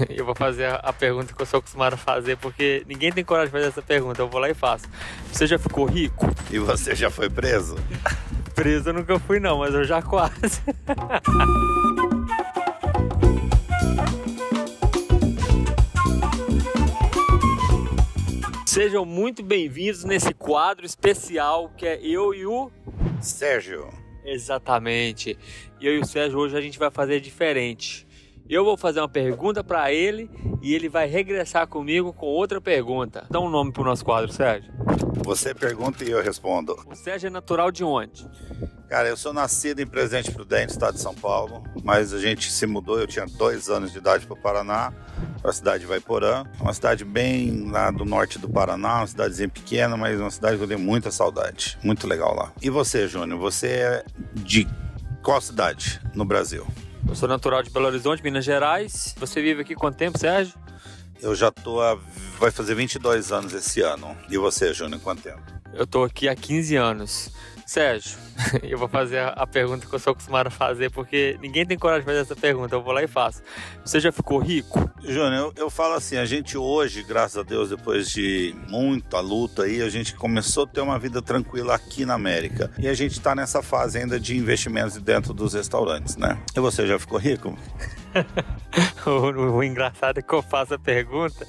Eu vou fazer a pergunta que eu sou acostumado a fazer, porque ninguém tem coragem de fazer essa pergunta. Eu vou lá e faço. Você já ficou rico? E você já foi preso? Preso eu nunca fui não, mas eu já quase. Sejam muito bem-vindos nesse quadro especial que é eu e o Sérgio. Exatamente. Eu e o Sérgio hoje a gente vai fazer diferente. Eu vou fazer uma pergunta para ele e ele vai regressar comigo com outra pergunta. Dá um nome pro nosso quadro, Sérgio. Você pergunta e eu respondo. O Sérgio é natural de onde? Cara, eu sou nascido em Presidente Prudente, estado de São Paulo, mas a gente se mudou, eu tinha 2 anos de idade para o Paraná, para a cidade de Ivaiporã, uma cidade bem lá do norte do Paraná, uma cidadezinha pequena, mas uma cidade que eu tenho muita saudade, muito legal lá. E você, Júnior, você é de qual cidade no Brasil? Eu sou natural de Belo Horizonte, Minas Gerais. Você vive aqui quanto tempo, Sérgio? Eu já vai fazer 22 anos esse ano. E você, Júnior, quanto tempo? Eu tô aqui há 15 anos. Sérgio, eu vou fazer a pergunta que eu sou acostumado a fazer, porque ninguém tem coragem de fazer essa pergunta, eu vou lá e faço. Você já ficou rico? Júnior, eu falo assim, a gente hoje, graças a Deus, depois de muita luta aí, a gente começou a ter uma vida tranquila aqui na América. E a gente tá nessa fase ainda de investimentos dentro dos restaurantes, né? E você já ficou rico? O engraçado é que eu faço a pergunta,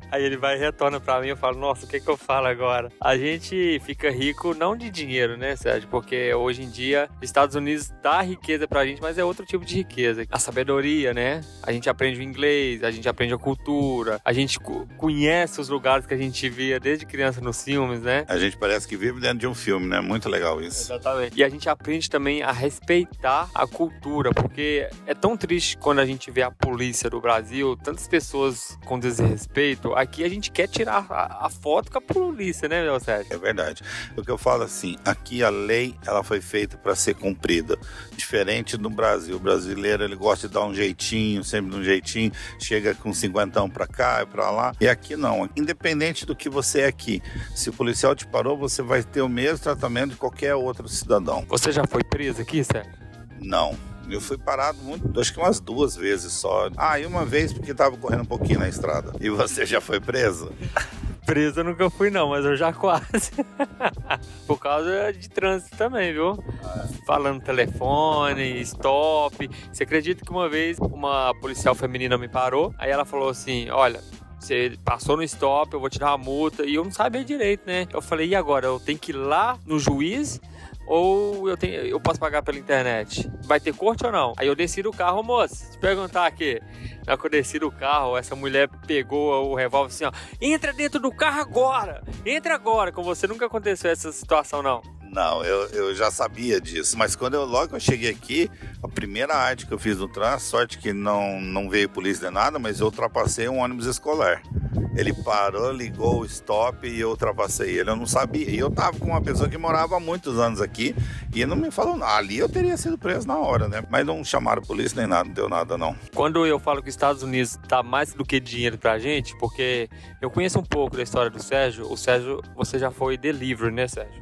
aí ele vai e retorna pra mim, eu falo, nossa, o que eu falo agora? A gente fica rico não de dinheiro, né, Sérgio? Porque hoje em dia, Estados Unidos dá riqueza pra gente, mas é outro tipo de riqueza. A sabedoria, né? A gente aprende o inglês, a gente aprende a cultura, a gente conhece os lugares que a gente via desde criança nos filmes, né? A gente parece que vive dentro de um filme, né? Muito legal isso. Exatamente. E a gente aprende também a respeitar a cultura, porque é tão triste quando a gente vê a polícia do Brasil, tantas pessoas com desrespeito. Aqui a gente quer tirar a foto com a polícia, né, meu Sérgio? É verdade. O que eu falo assim, aqui a lei, ela foi feita para ser cumprida. Diferente do Brasil. O brasileiro, ele gosta de dar um jeitinho, sempre de um jeitinho, chega com 50 para cá e para lá. E aqui não. Independente do que você é aqui, se o policial te parou, você vai ter o mesmo tratamento de qualquer outro cidadão. Você já foi preso aqui, Sérgio? Não. Eu fui parado acho que umas 2 vezes só. E uma vez porque tava correndo um pouquinho na estrada. E você já foi preso? Preso eu nunca fui não, mas eu já quase. Por causa de trânsito também, viu? Falando telefone, stop. Você acredita que uma vez uma policial feminina me parou? Aí ela falou assim, olha, você passou no stop, eu vou tirar uma multa. E eu não sabia direito, né? Eu falei, e agora? Eu tenho que ir lá no juiz? Ou eu posso pagar pela internet? Vai ter corte ou não? Aí eu desci do carro, moça, te perguntar aqui. Na hora que eu desci do carro, essa mulher pegou o revólver assim, ó. Entra dentro do carro agora! Entra agora! Com você nunca aconteceu essa situação, não? Não, eu já sabia disso, mas logo que eu cheguei aqui, a primeira arte que eu fiz no trânsito, sorte que não veio polícia nem nada, mas eu ultrapassei um ônibus escolar. Ele parou, ligou o stop e eu ultrapassei ele, eu não sabia. E eu tava com uma pessoa que morava há muitos anos aqui e não me falou nada. Ali eu teria sido preso na hora, né? Mas não chamaram a polícia nem nada, não deu nada não. Quando eu falo que os Estados Unidos dá mais do que dinheiro pra gente, porque eu conheço um pouco da história do Sérgio. O Sérgio, você já foi delivery, né, Sérgio?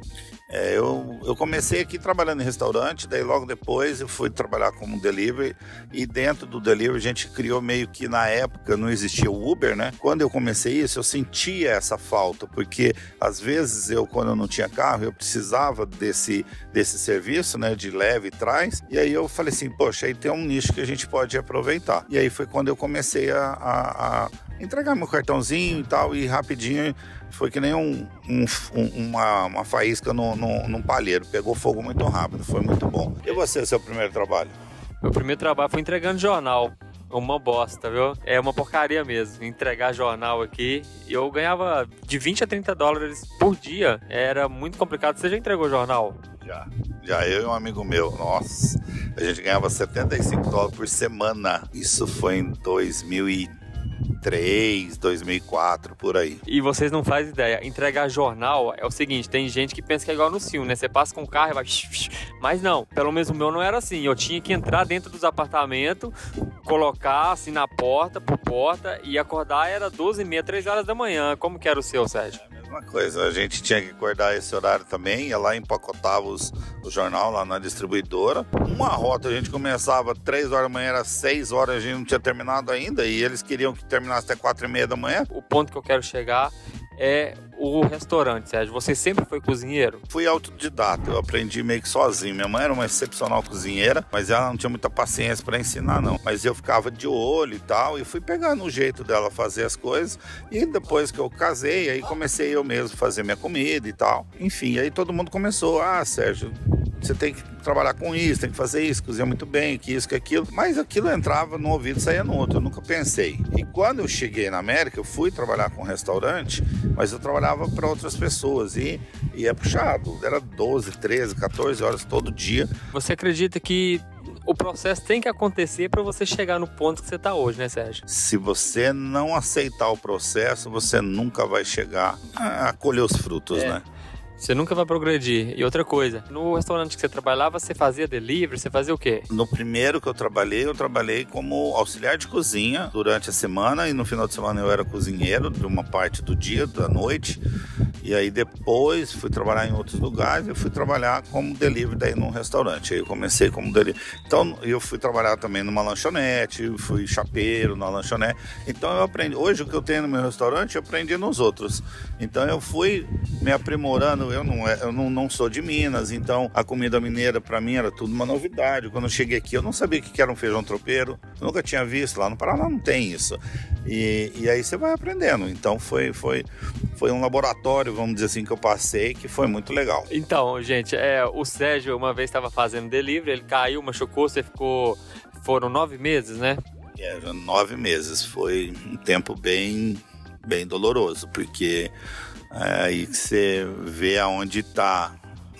Eu comecei aqui trabalhando em restaurante, daí logo depois eu fui trabalhar como delivery e dentro do delivery a gente criou meio que na época não existia o Uber, né? Quando eu comecei isso eu sentia essa falta, porque às vezes quando eu não tinha carro eu precisava desse serviço, né? De leve e trás, e aí eu falei assim, poxa, aí tem um nicho que a gente pode aproveitar. E aí foi quando eu comecei a entregar meu cartãozinho e tal, e rapidinho foi que nem uma faísca num palheiro. Pegou fogo muito rápido, foi muito bom. E você, seu primeiro trabalho? Meu primeiro trabalho foi entregando jornal. Uma bosta, viu? É uma porcaria mesmo. Entregar jornal aqui. Eu ganhava de 20 a 30 dólares por dia. Era muito complicado. Você já entregou jornal? Já eu e um amigo meu, nossa, a gente ganhava 75 dólares por semana. Isso foi em 2003, 2004, por aí. E vocês não fazem ideia, entregar jornal é o seguinte, tem gente que pensa que é igual no filme, né? Você passa com o carro e vai... Mas não, pelo menos o meu não era assim. Eu tinha que entrar dentro dos apartamentos, colocar assim na porta, por porta, e acordar era 12h30, 3 horas da manhã. Como que era o seu, Sérgio? mesma coisa. A gente tinha que acordar esse horário também, ia lá e empacotava o jornal lá na distribuidora. Uma rota a gente começava 3 horas da manhã, era 6 horas, a gente não tinha terminado ainda e eles queriam que terminasse até 4h30 da manhã. O ponto que eu quero chegar é o restaurante, Sérgio. Você sempre foi cozinheiro? Fui autodidata, eu aprendi meio que sozinho. Minha mãe era uma excepcional cozinheira, mas ela não tinha muita paciência para ensinar, não. Mas eu ficava de olho e tal, e fui pegando o jeito dela fazer as coisas. E depois que eu casei, aí comecei eu mesmo a fazer minha comida e tal. Enfim, aí todo mundo começou, Sérgio, você tem que trabalhar com isso, tem que fazer isso, cozinhar muito bem, que isso, que aquilo. Mas aquilo entrava no ouvido e saía no outro, eu nunca pensei. E quando eu cheguei na América, eu fui trabalhar com restaurante, mas eu trabalhava para outras pessoas e é puxado. Era 12, 13, 14 horas todo dia. Você acredita que o processo tem que acontecer para você chegar no ponto que você está hoje, né, Sérgio? Se você não aceitar o processo, você nunca vai chegar a colher os frutos, né? Você nunca vai progredir. E outra coisa, no restaurante que você trabalhava, você fazia delivery, você fazia o quê? No primeiro que eu trabalhei como auxiliar de cozinha durante a semana e no final de semana eu era cozinheiro de uma parte do dia, da noite. E aí depois fui trabalhar em outros lugares e fui trabalhar como delivery daí num restaurante. Aí eu comecei como delivery. Então eu fui trabalhar também numa lanchonete, fui chapeiro na lanchonete. Então eu aprendi. Hoje o que eu tenho no meu restaurante eu aprendi nos outros. Então eu fui me aprimorando. Eu não sou de Minas, então a comida mineira para mim era tudo uma novidade. Quando eu cheguei aqui eu não sabia o que era um feijão tropeiro. Eu nunca tinha visto. Lá no Paraná não tem isso. E aí você vai aprendendo. Então foi um laboratório, vamos dizer assim, que eu passei, que foi muito legal. Então, gente, o Sérgio uma vez estava fazendo delivery, ele caiu, machucou, foram 9 meses, né? 9 meses, foi um tempo bem doloroso, porque aí você vê aonde está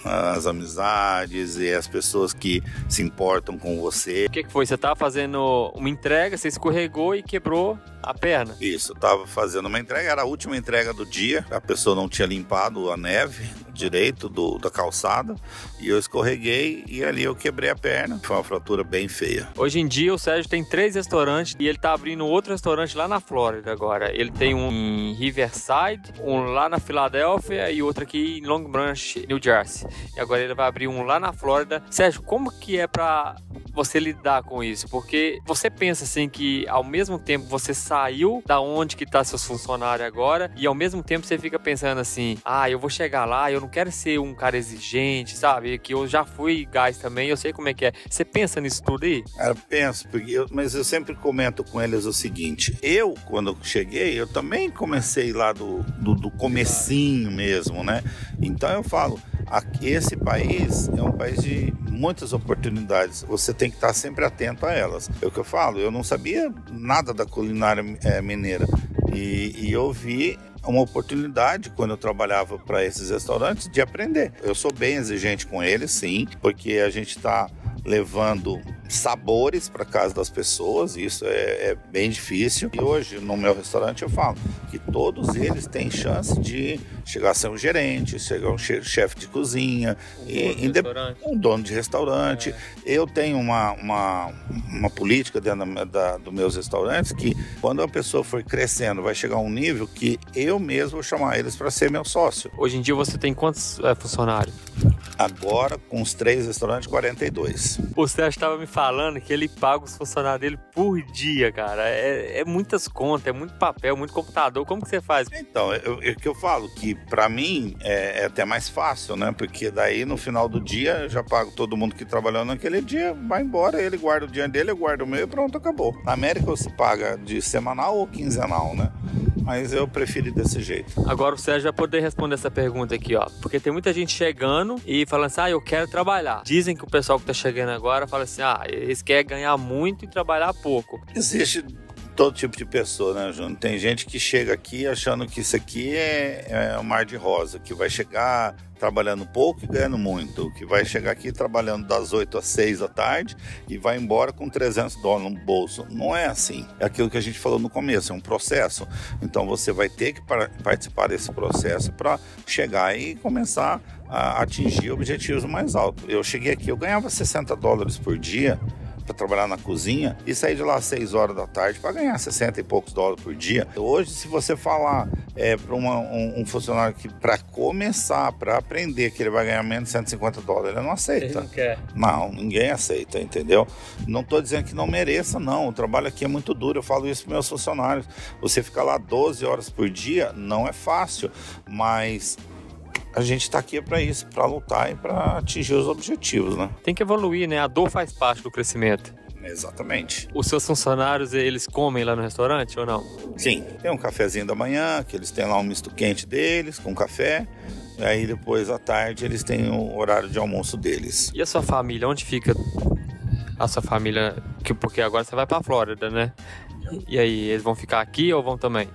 as amizades e as pessoas que se importam com você. O que foi? Você estava fazendo uma entrega, você escorregou e quebrou a perna? Isso, eu estava fazendo uma entrega, era a última entrega do dia, a pessoa não tinha limpado a neve direito da calçada e eu escorreguei e ali eu quebrei a perna. Foi uma fratura bem feia. Hoje em dia o Sérgio tem 3 restaurantes e ele tá abrindo outro restaurante lá na Flórida agora. Ele tem um em Riverside, um lá na Filadélfia e outro aqui em Long Branch, New Jersey. E agora ele vai abrir um lá na Flórida. Sérgio, como que é pra você lidar com isso? Porque você pensa assim que ao mesmo tempo você saiu da onde que tá seus funcionários agora e ao mesmo tempo você fica pensando assim, eu vou chegar lá, eu não quero ser um cara exigente, sabe? Que eu já fui gás também, eu sei como é que é. Você pensa nisso tudo aí? Eu penso, mas eu sempre comento com eles o seguinte, quando eu cheguei, eu também comecei lá do comecinho mesmo, né? Então eu falo, esse país é um país de muitas oportunidades, você tem que estar sempre atento a elas. É o que eu falo, eu não sabia nada da culinária mineira e eu vi uma oportunidade quando eu trabalhava para esses restaurantes de aprender. Eu sou bem exigente com eles, sim, porque a gente está levando sabores para casa das pessoas, isso é bem difícil. E hoje no meu restaurante eu falo que todos eles têm chance de chegar a ser um gerente, chegar um chefe de cozinha, um dono de restaurante. Eu tenho uma política dentro dos meus restaurantes que quando a pessoa for crescendo vai chegar a um nível que eu mesmo vou chamar eles para ser meu sócio. Hoje em dia você tem quantos funcionários? Agora, com os 3 restaurantes, 42. O Sérgio estava me falando que ele paga os funcionários dele por dia, cara. É muitas contas, é muito papel, muito computador. Como que você faz? Então, que eu falo que para mim é até mais fácil, né? Porque daí no final do dia eu já pago todo mundo que trabalhou naquele dia, vai embora, ele guarda o dinheiro dele, eu guardo o meu e pronto, acabou. Na América você paga de semanal ou quinzenal, né? Mas eu preferi desse jeito. Agora o Sérgio vai poder responder essa pergunta aqui, ó. Porque tem muita gente chegando e falando assim, eu quero trabalhar. Dizem que o pessoal que tá chegando agora fala assim, eles querem ganhar muito e trabalhar pouco. Existe todo tipo de pessoa, né, Júnior? Tem gente que chega aqui achando que isso aqui é um mar de rosa, que vai chegar trabalhando pouco e ganhando muito, que vai chegar aqui trabalhando das 8 às 6 da tarde e vai embora com $300 no bolso. Não é assim. É aquilo que a gente falou no começo, é um processo. Então você vai ter que participar desse processo para chegar e começar a atingir objetivos mais altos. Eu cheguei aqui, eu ganhava $60 por dia para trabalhar na cozinha e sair de lá às 6 horas da tarde para ganhar 60 e poucos dólares por dia. Hoje, se você falar para um funcionário que para começar, para aprender que ele vai ganhar menos de 150 dólares, ele não aceita. Ele não quer. Não, ninguém aceita, entendeu? Não estou dizendo que não mereça, não. O trabalho aqui é muito duro, eu falo isso para meus funcionários. Você ficar lá 12 horas por dia não é fácil, mas a gente está aqui para isso, para lutar e para atingir os objetivos, né? Tem que evoluir, né? A dor faz parte do crescimento. Exatamente. Os seus funcionários, eles comem lá no restaurante ou não? Sim, tem um cafezinho da manhã, que eles têm lá um misto quente deles, com café. E aí depois, à tarde, eles têm o horário de almoço deles. E a sua família? Onde fica a sua família? Porque agora você vai para a Flórida, né? E aí, eles vão ficar aqui ou vão também?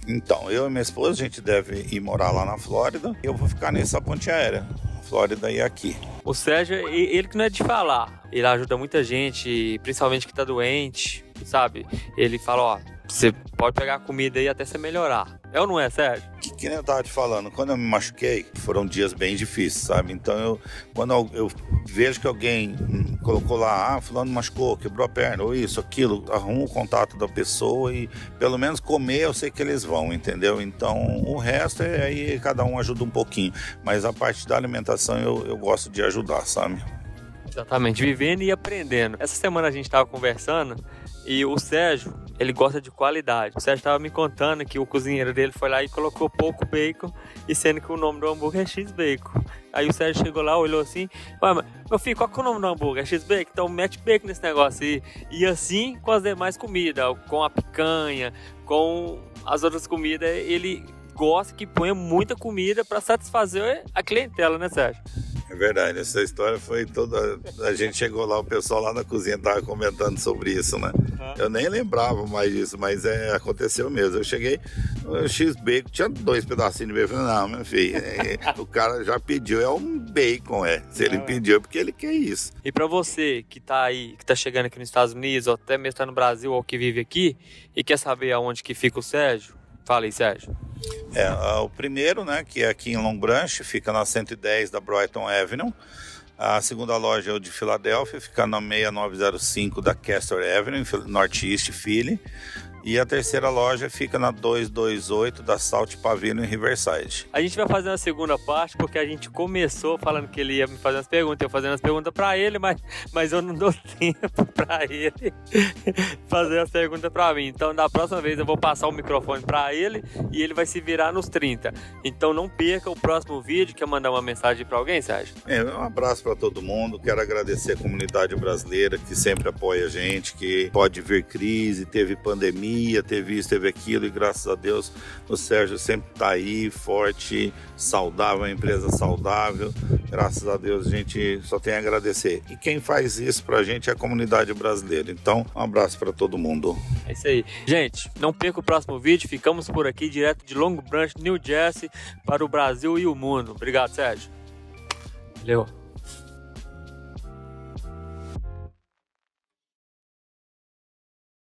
Então, eu e minha esposa, a gente deve ir morar lá na Flórida. E eu vou ficar nessa ponte aérea, Flórida e aqui. O Sérgio, ele que não é de falar. Ele ajuda muita gente, principalmente que tá doente, sabe? Ele fala, ó, você pode pegar a comida aí até você melhorar. É ou não é, Sérgio? Que nem eu tava te falando, quando eu me machuquei, foram dias bem difíceis, sabe? Então, quando eu vejo que alguém colocou lá, fulano machucou, quebrou a perna, ou isso, aquilo, arrumo o contato da pessoa e pelo menos comer eu sei que eles vão, entendeu? Então, o resto aí cada um ajuda um pouquinho, mas a parte da alimentação eu gosto de ajudar, sabe? Exatamente, vivendo e aprendendo. Essa semana a gente tava conversando e o Sérgio, ele gosta de qualidade. O Sérgio estava me contando que o cozinheiro dele foi lá e colocou pouco bacon, e sendo que o nome do hambúrguer é X-Bacon. Aí o Sérgio chegou lá, olhou assim, mas, meu filho, qual que é o nome do hambúrguer? É X-Bacon? Então mete bacon nesse negócio aí. E assim com as demais comidas, com a picanha, com as outras comidas, ele gosta que ponha muita comida para satisfazer a clientela, né, Sérgio? É verdade, essa história foi toda... A gente chegou lá, o pessoal lá na cozinha estava comentando sobre isso, né? Eu nem lembrava mais disso, mas aconteceu mesmo. Eu cheguei, o X-Bacon, tinha 2 pedacinhos de bacon. Eu falei, não, meu filho, o cara já pediu, é um bacon, Se ele pediu é porque ele quer isso. E para você que tá aí, que tá chegando aqui nos Estados Unidos, ou até mesmo tá no Brasil, ou que vive aqui, e quer saber aonde que fica o Sérgio, fala aí, Sérgio. O primeiro, né, que é aqui em Long Branch, fica na 110 da Brighton Avenue. A segunda loja é o de Filadélfia, fica na 6905 da Castor Avenue, Northeast Philly. E a terceira loja fica na 228 da Salt Pavilion em Riverside. A gente vai fazer uma segunda parte porque a gente começou falando que ele ia me fazer umas perguntas, eu fazendo as perguntas para ele, mas eu não dou tempo para ele fazer as perguntas para mim. Então, da próxima vez eu vou passar o microfone para ele e ele vai se virar nos 30. Então, não perca o próximo vídeo. Quer mandar uma mensagem para alguém, Sérgio? Um abraço para todo mundo. Quero agradecer a comunidade brasileira que sempre apoia a gente, que pode vir crise, teve pandemia, teve isso, teve aquilo, e graças a Deus o Sérgio sempre está aí, forte, saudável, uma empresa saudável. Graças a Deus a gente só tem a agradecer. E quem faz isso pra gente é a comunidade brasileira. Então, um abraço para todo mundo. É isso aí. Gente, não perca o próximo vídeo. Ficamos por aqui, direto de Long Branch, New Jersey, para o Brasil e o mundo. Obrigado, Sérgio. Valeu.